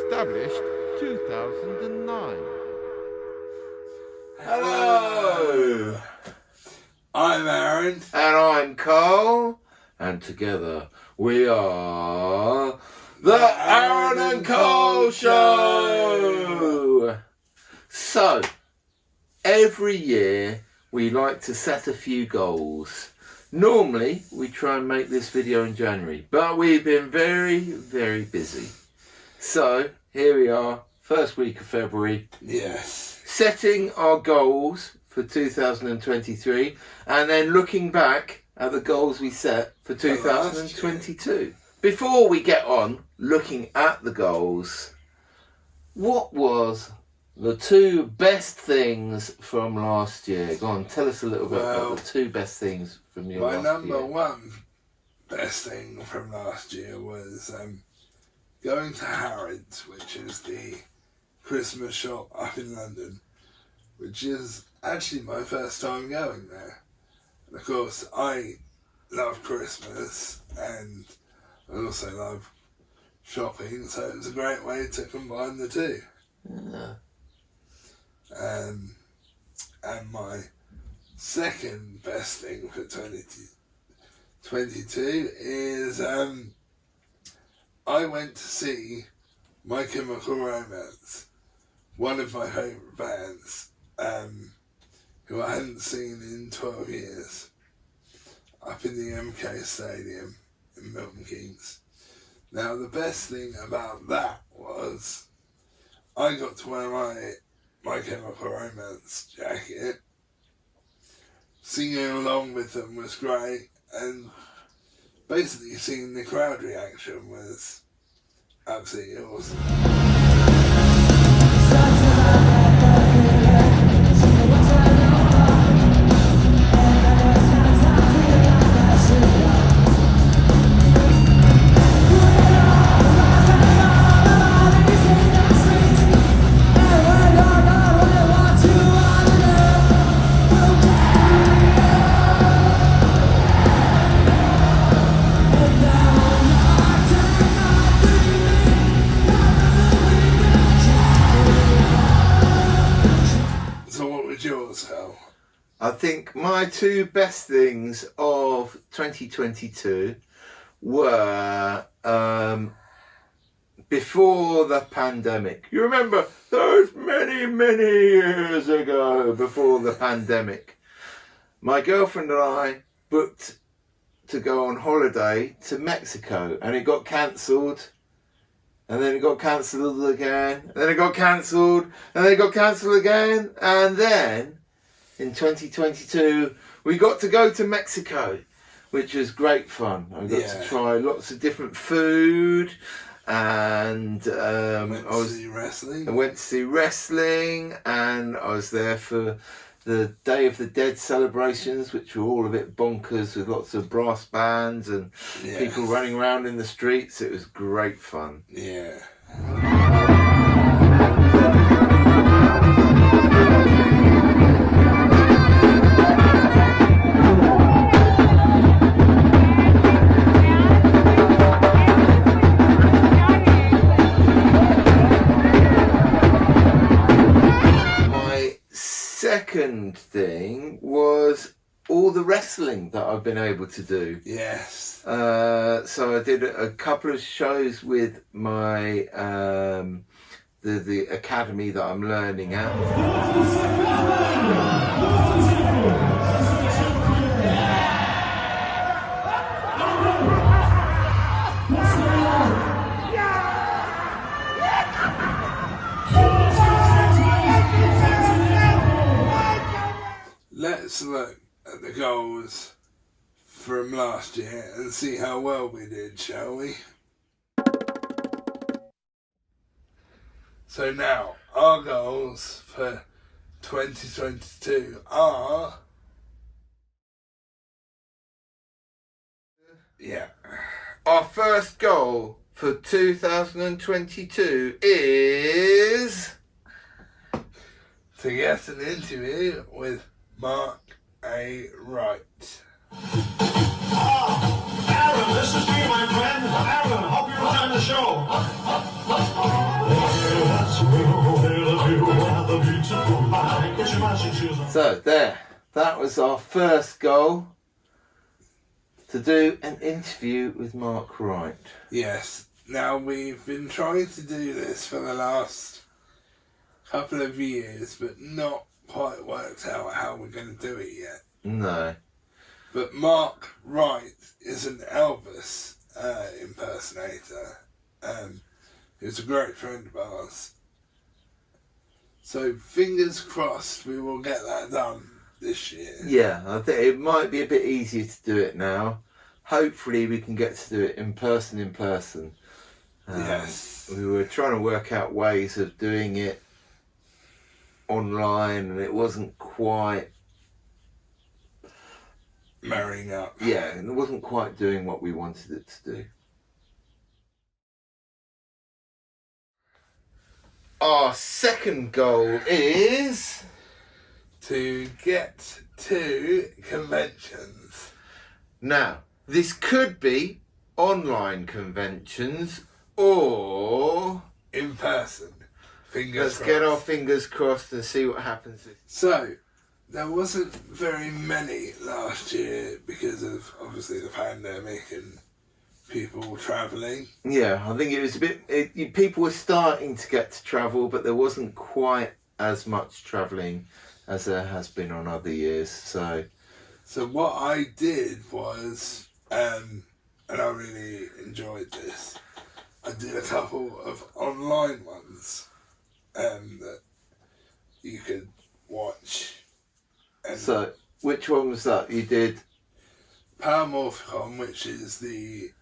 Established 2009. Hello! I'm Arran. And I'm Cole. And together we are the Arran and Cole Show! So, every year we like to set a few goals. Normally we try and make this video in January, but we've been very, very busy. So, here we are, first week of February. Yes. Setting our goals for 2023 and then looking back at the goals we set for 2022. Before we get on looking at the goals, what was the two best things from last year? Go on, tell us a little bit about the two best things from your last year. My number one best thing from last year was going to Harrods, which is the Christmas shop up in London, which is actually my first time going there. And of course, I love Christmas and I also love shopping, so it was a great way to combine the two. Yeah. And my second best thing for 2022 is I went to see My Chemical Romance, one of my favourite bands, who I hadn't seen in 12 years, up in the MK Stadium in Milton Keynes. Now, the best thing about that was I got to wear my Chemical Romance jacket. Singing along with them was great, and basically seeing the crowd reaction was absolutely awesome. I think my two best things of 2022 were before the pandemic. You remember those many, many years ago, before the pandemic, my girlfriend and I booked to go on holiday to Mexico, and it got cancelled. And then it got cancelled again, and then it got cancelled, and then it got cancelled again, and then in 2022 we got to go to Mexico, which was great fun. I got to try lots of different food, and I went to see wrestling, and I was there for the Day of the Dead celebrations, which were all a bit bonkers with lots of brass bands and people running around in the streets. It was great fun. Yeah. Second thing was all the wrestling that I've been able to do. Yes. So I did a couple of shows with my the academy that I'm learning at. Let's look at the goals from last year and see how well we did, shall we? So now, our goals for 2022 are... Our first goal for 2022 is... to get an interview with Mark A. Wright. Arran, this is me, my friend. Arran, hope you're enjoying the show. So there, that was our first goal, to do an interview with Mark Wright. Yes. Now, we've been trying to do this for the last couple of years, but not quite worked out how we're going to do it yet. No. But Mark Wright is an Elvis impersonator. Who's a great friend of ours. So fingers crossed we will get that done this year. Yeah, I think it might be a bit easier to do it now. Hopefully we can get to do it in person. Yes. We were trying to work out ways of doing it online, and it wasn't quite marrying up. Yeah, and it wasn't quite doing what we wanted it to do. Our second goal is to get to conventions. Now, this could be online conventions or in person. Let's get our fingers crossed and see what happens. So, there wasn't very many last year because of obviously the pandemic and people travelling. Yeah, I think it was a bit. People were starting to get to travel, but there wasn't quite as much travelling as there has been on other years. So what I did was, and I really enjoyed this, I did a couple of online ones that you could watch. And so, which one was that you did? Paramorphicon, which is the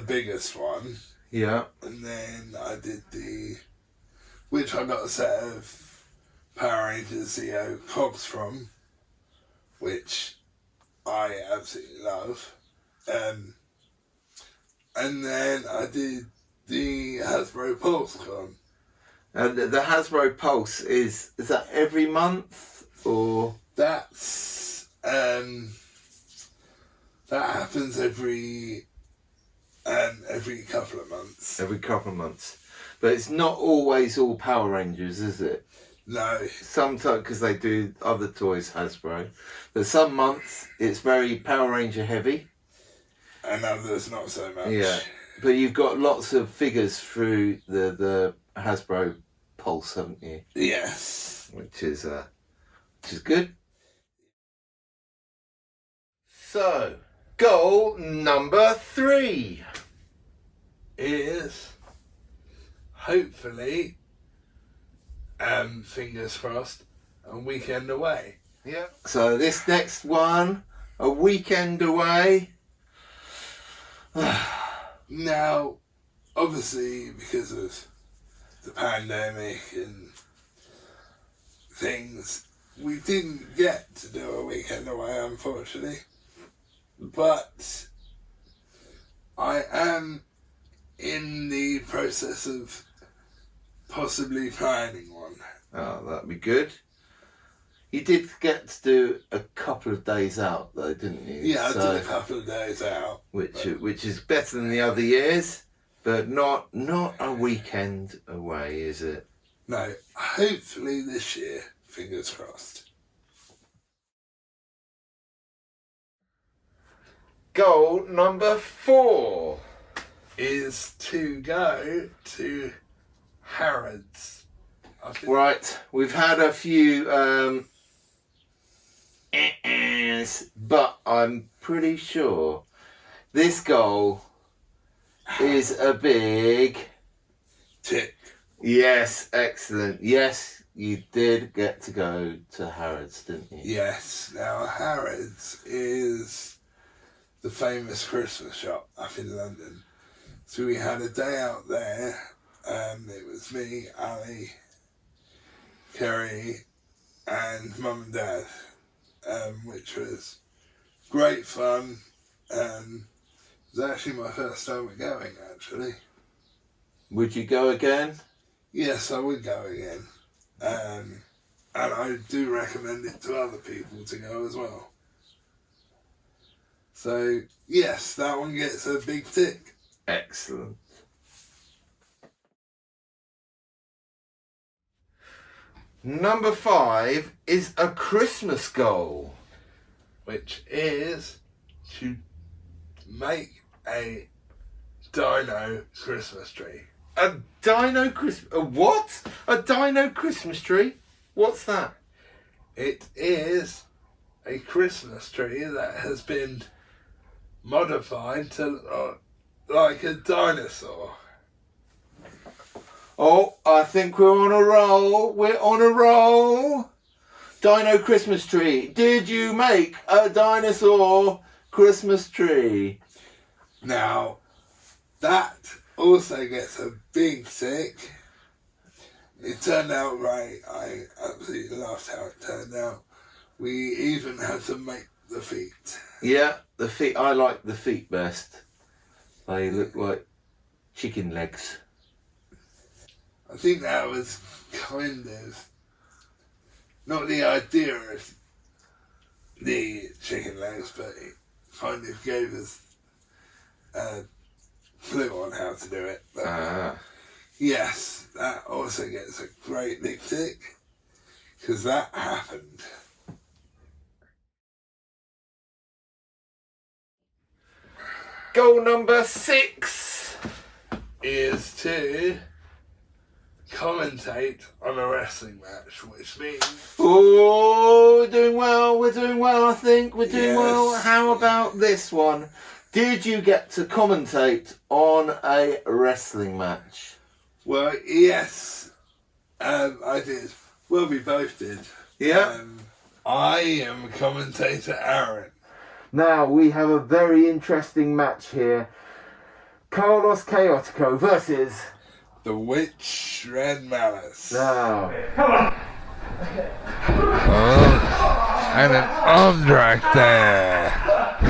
biggest one. Yeah. And then I did which I got a set of Power Rangers Zeo cogs from, which I absolutely love. And then I did the Hasbro PulseCon. And the Hasbro Pulse is that every month or? That's that happens every couple of months. Every couple of months, but it's not always all Power Rangers, is it? No. Sometimes, because they do other toys, Hasbro, but some months it's very Power Ranger heavy, and others not so much. Yeah, but you've got lots of figures through the Hasbro Pulse, haven't you? Yes. Which is good. So, goal number 3 is hopefully, fingers crossed, a weekend away. Yeah. So this next one, a weekend away. Now, obviously, because of the pandemic and things, we didn't get to do a weekend away, unfortunately. But I am in the process of possibly planning one. Oh, that'd be good. You did get to do a couple of days out, though, didn't you? Yeah, I did a couple of days out, which is better than the other years, but not a weekend away, is it? No, hopefully this year. Fingers crossed. Goal number 4 is to go to Harrods. Right, we've had a few but I'm pretty sure this goal is a big tick. Yes, excellent. Yes, you did get to go to Harrods, didn't you? Yes. Now, Harrods is the famous Christmas shop up in London. So we had a day out there. It was me, Ali, Kerry, and Mum and Dad, which was great fun. It was actually my first time going, actually. Would you go again? Yes, I would go again. And I do recommend it to other people to go as well. So, yes, that one gets a big tick. Excellent. Number 5 is a Christmas goal. which is to make a dino Christmas tree. A dino Christmas... A what? A dino Christmas tree? What's that? It is a Christmas tree that has been modified to look like a dinosaur. Oh, I think we're on a roll. We're on a roll. Dino Christmas tree. Did you make a dinosaur Christmas tree? Now, that also gets a big tick. It turned out great. I absolutely loved how it turned out. We even had to make the feet. Yeah, the feet. I like the feet best. They look like chicken legs. I think that was kind of not the idea of the chicken legs, but it kind of gave us a clue on how to do it. But yes, that also gets a great big tick because that happened. Goal number 6 is to commentate on a wrestling match, which means... Oh, we're doing well, I think. We're doing Yes. well. How about this one? Did you get to commentate on a wrestling match? Well, yes, I did. Well, we both did. Yeah. I am commentator Arran. Now, we have a very interesting match here. Carlos Chaotico versus... The Witch Red Malice. Now... And an arm drag there.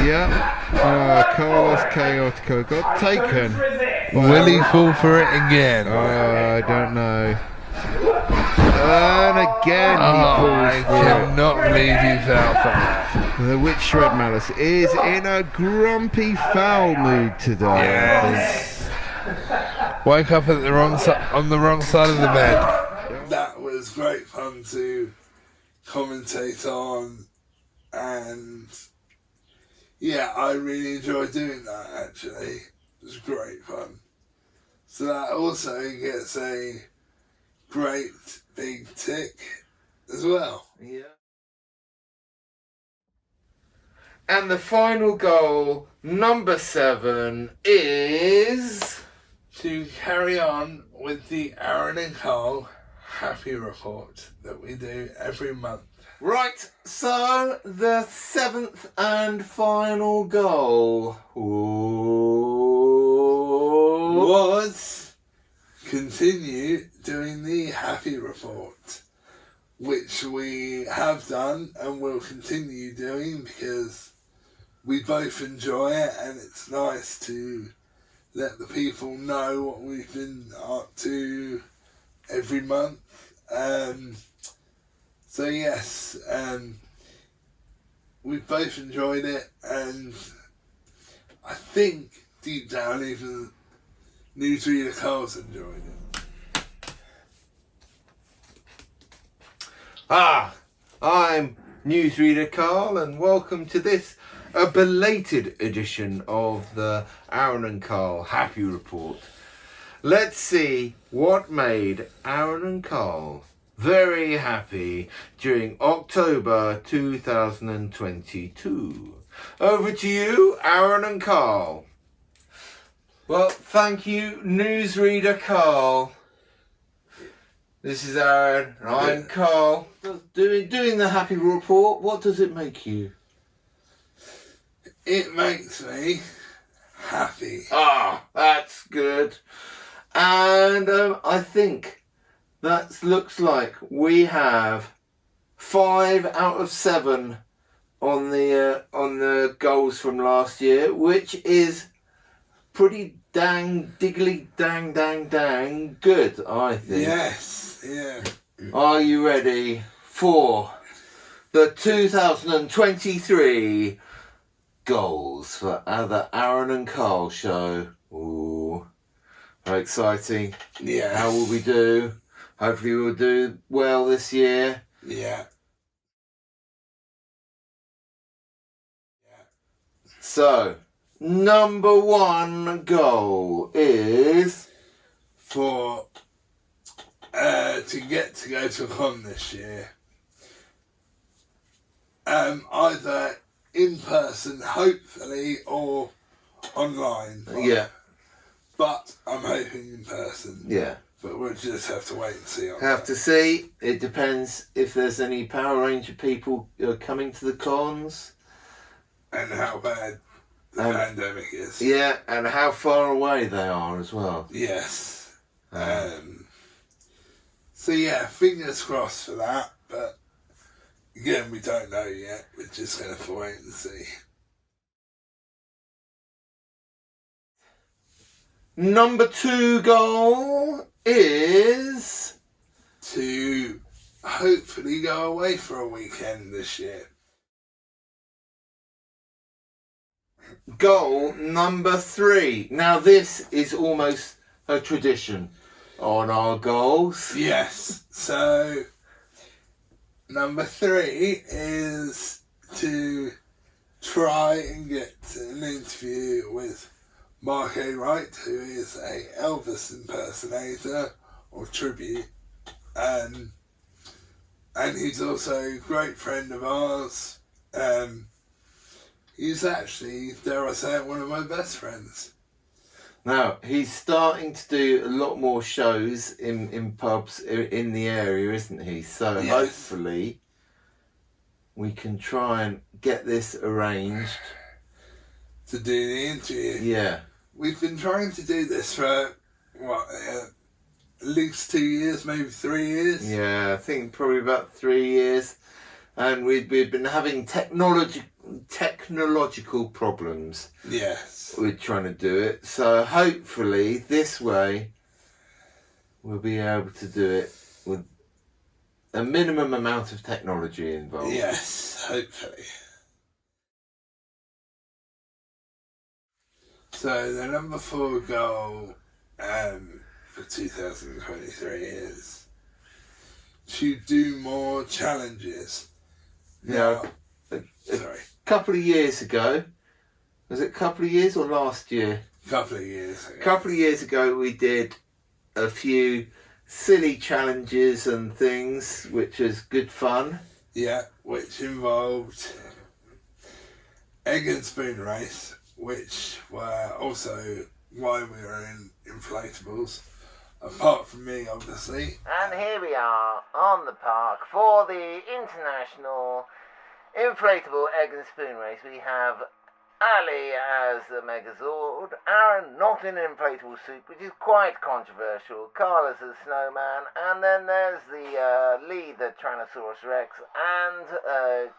Yeah. Carlos Chaotico got taken. Will he fall for it again? I don't know. And again I he falls for it. cannot believe he fell for that. The Witch Shred Malice is in a grumpy foul mood today. Yes. Woke up at the on the wrong side of the bed. That was great fun to commentate on, and yeah, I really enjoyed doing that actually. It was great fun. So that also gets a great big tick as well. Yeah. And the final goal, number 7, is... To carry on with the Arran and Cole Happy Report that we do every month. Right, so the 7th and final goal was continue doing the Happy Report, which we have done and will continue doing because we both enjoy it and it's nice to let the people know what we've been up to every month. So yes, we've both enjoyed it, and I think deep down even newsreader Carl's enjoyed it. I'm newsreader Carl, and welcome to this, a belated edition of the Arran and Carl Happy Report. Let's see what made Arran and Carl very happy during October 2022. Over to you, Arran and Carl. Well, thank you, newsreader Carl. This is Arran, and I'm Carl. Doing the Happy Report, what does it make you? It makes me happy. That's good. And I think that looks like we have 5 out of 7 on the goals from last year, which is pretty dang good, I think. Yes, yeah. Are you ready for the 2023 goals for the Arran and Carl show? Ooh, how exciting. Yes. How will we do? Hopefully we'll do well this year. Yeah. So, number 1 goal is For to get to go to a con this year. Either in person, hopefully, or online. Yeah. But I'm hoping in person. Yeah. But we'll just have to wait and see. Have to see. It depends if there's any Power Ranger people coming to the cons. And how bad the pandemic is. Yeah, and how far away they are as well. Yes. So yeah, fingers crossed for that. But again, we don't know yet. We're just going to have to wait and see. Number 2 goal is to hopefully go away for a weekend this year. Goal number 3. Now this is almost a tradition on our goals. Yes. So number 3 is to try and get an interview with Mark A. Wright, who is a Elvis impersonator or tribute, and he's also a great friend of ours. He's actually, dare I say it, one of my best friends. Now, he's starting to do a lot more shows in pubs in the area, isn't he? So yes. Hopefully we can try and get this arranged. To do the interview. Yeah. We've been trying to do this for, at least 2 years, maybe 3 years? Yeah, I think probably about 3 years. And we've been having technological problems. Yes. With trying to do it. So hopefully this way we'll be able to do it with a minimum amount of technology involved. Yes, hopefully. So the number 4 goal for 2023 is to do more challenges. Now, sorry. A couple of years ago, was it a couple of years or last year? Couple of years ago. A couple of years ago we did a few silly challenges and things, which was good fun. Yeah, which involved egg and spoon race, which were also why we were in inflatables, apart from me, obviously. And here we are on the park for the International Inflatable Egg and Spoon Race. We have Ali as the Megazord, Arran not in an inflatable suit, which is quite controversial, Carl as the Snowman, and then there's the lead, the Tyrannosaurus Rex, and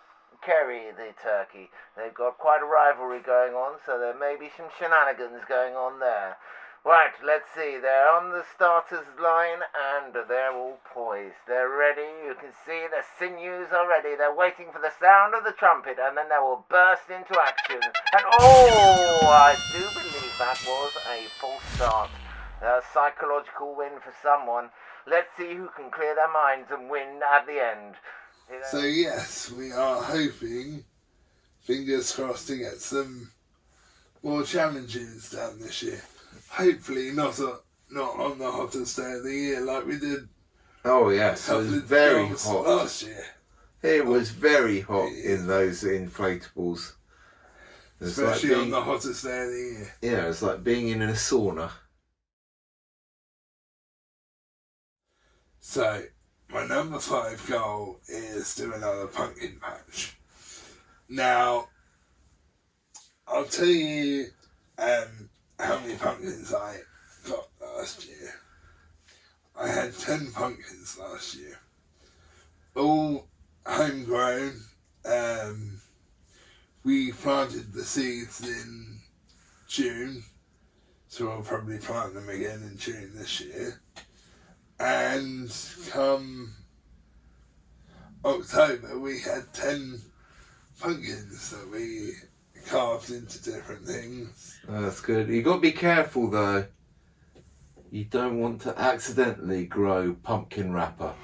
Kerry the Turkey. They've got quite a rivalry going on, so there may be some shenanigans going on there. Right, let's see, they're on the starters line and they're all poised. They're ready, you can see the sinews are ready. They're waiting for the sound of the trumpet and then they will burst into action. And oh, I do believe that was a false start. A psychological win for someone. Let's see who can clear their minds and win at the end. So yes, we are hoping, fingers crossed, to get some more challenges done this year. Hopefully not on the hottest day of the year like we did. Oh yes, it was very hot last year. It was very hot in those inflatables. Especially on the hottest day of the year. Yeah, it's like being in a sauna. So, my number 5 goal is do another pumpkin patch. Now, I'll tell you how many pumpkins I got last year. I had 10 pumpkins last year. All homegrown. We planted the seeds in June, so I'll probably plant them again in June this year. And come October, we had 10 pumpkins that we carved into different things. Oh, that's good. You got to be careful though. you don't want to accidentally grow pumpkin wrapper.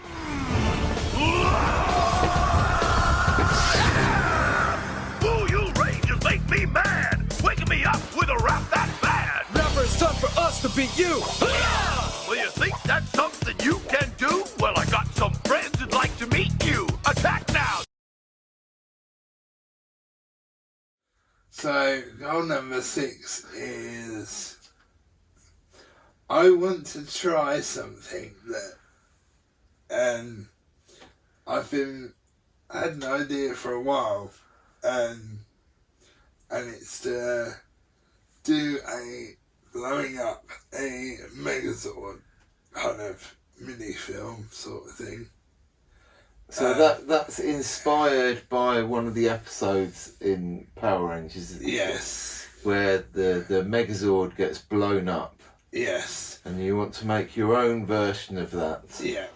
Ooh, you rangers make me mad. Waking me up with a rap that bad. Never it's time for us to beat you. Well, you think that's something you can do? Well, I got some friends who'd like to meet you. Attack now. So, goal number 6 is I want to try something that I've had an idea for a while, and it's to do a blowing up a Megazord kind of mini film sort of thing. So that's inspired by one of the episodes in Power Rangers, isn't it? Yes. Where the Megazord gets blown up. Yes. And you want to make your own version of that. Yeah.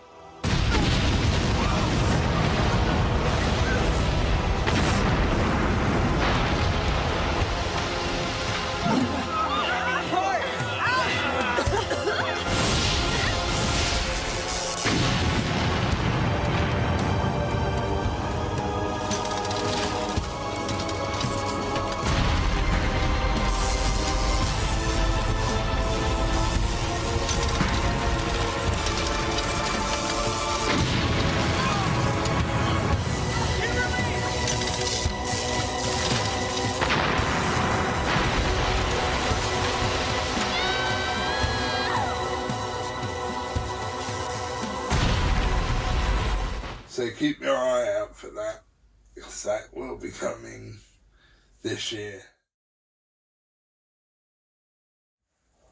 So keep your eye out for that, because that will be coming this year.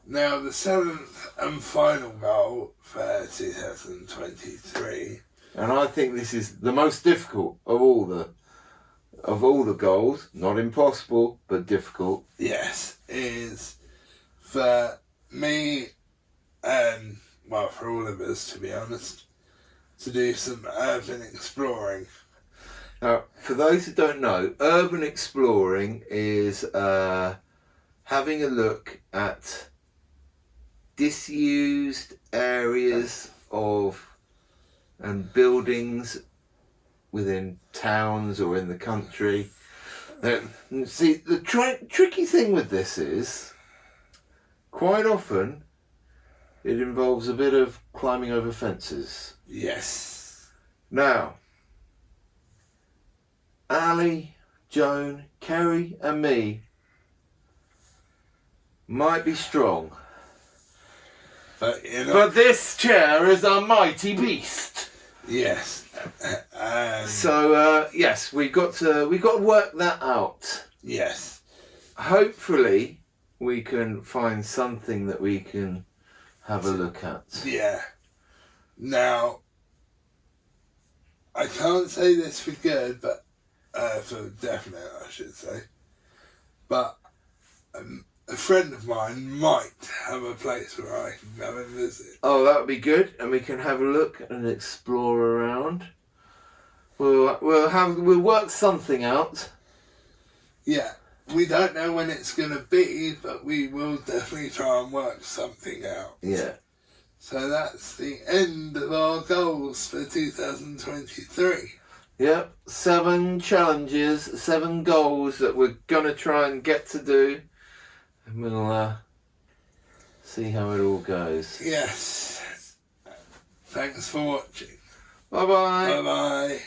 Now, the 7th and final goal for 2023. And I think this is the most difficult of all the goals. Not impossible, but difficult. Yes, is for me and, well, for all of us, to be honest, to do some urban exploring. Now, for those who don't know, urban exploring is having a look at disused areas and buildings within towns or in the country. See, the tricky thing with this is, quite often, it involves a bit of climbing over fences. Yes. Now, Ali, Joan, Kerry and me might be strong. But, But this chair is a mighty beast. Yes. So yes, we got to work that out. Yes. Hopefully, we can find something that we can have a look at. Yeah. Now, I can't say this for good, but for definite, I should say. But a friend of mine might have a place where I can go and visit. Oh, that would be good, and we can have a look and explore around. We'll work something out. Yeah, we don't know when it's going to be, but we will definitely try and work something out. Yeah. So that's the end of our goals for 2023. Yep, 7 challenges, 7 goals that we're gonna try and get to do, and we'll see how it all goes. Yes. Thanks for watching. Bye bye. Bye bye.